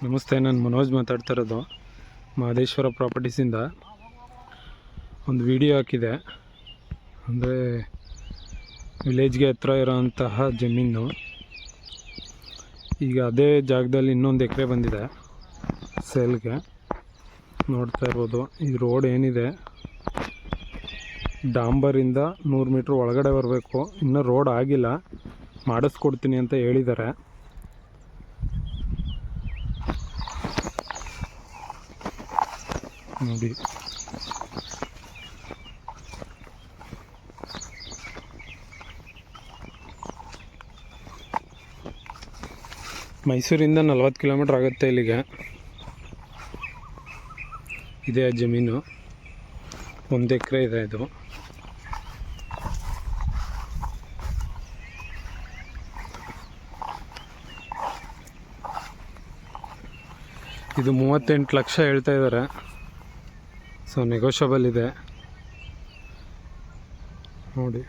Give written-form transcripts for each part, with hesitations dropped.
ನಮಸ್ತೆ, ನಾನು ಮನೋಜ್ ಮಾತಾಡ್ತಾ ಇರೋದು ಮಹದೇಶ್ವರ ಪ್ರಾಪರ್ಟೀಸಿಂದ. ಒಂದು ವಿಡಿಯೋ ಹಾಕಿದೆ, ಅಂದರೆ ವಿಲೇಜ್ಗೆ ಹತ್ರ ಇರೋಂತಹ ಜಮೀನು. ಈಗ ಅದೇ ಜಾಗದಲ್ಲಿ ಇನ್ನೊಂದು ಎಕರೆ ಬಂದಿದೆ ಸೇಲ್ಗೆ. ನೋಡ್ತಾ ಇರ್ಬೋದು, ಈ ರೋಡ್ ಏನಿದೆ ಡಾಂಬರಿಂದ 100 ಮೀಟ್ರ್ ಒಳಗಡೆ ಬರಬೇಕು. ಇನ್ನೂ ರೋಡ್ ಆಗಿಲ್ಲ, ಮಾಡಿಸ್ಕೊಡ್ತೀನಿ ಅಂತ ಹೇಳಿದ್ದಾರೆ. ನೋಡಿ, ಮೈಸೂರಿಂದ 40 ಕಿಲೋಮೀಟ್ರ್ ಆಗುತ್ತೆ ಇಲ್ಲಿಗೆ. ಇದೇ ಜಮೀನು, 1 ಎಕರೆ ಇದೆ. ಇದು 38 ಲಕ್ಷ ಹೇಳ್ತಾ ಇದ್ದಾರೆ. ಸೊ ನೆಗೋಷಿಯಬಲ್ ಇದೆ. ನೋಡಿ,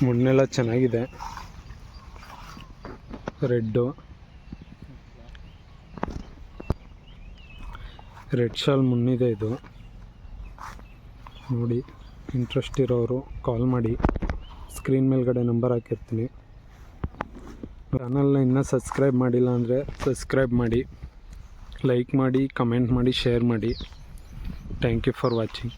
ಮಣ್ಣೆಲ್ಲ ಚೆನ್ನಾಗಿದೆ, ರೆಡ್ ಶಾಲ್ ಮಣ್ಣಿದೆ ಇದು. ನೋಡಿ, ಇಂಟ್ರೆಸ್ಟ್ ಇರೋರು ಕಾಲ್ ಮಾಡಿ, ಸ್ಕ್ರೀನ್ ಮೇಲ್ಗಡೆ ನಂಬರ್ ಹಾಕಿರ್ತೀನಿ. ಚಾನಲ್ನ ಇನ್ನೂ ಸಬ್ಸ್ಕ್ರೈಬ್ ಮಾಡಿಲ್ಲ ಅಂದರೆ ಸಬ್ಸ್ಕ್ರೈಬ್ ಮಾಡಿ, ಲೈಕ್ ಮಾಡಿ, ಕಮೆಂಟ್ ಮಾಡಿ, ಶೇರ್ ಮಾಡಿ. Thank you for watching.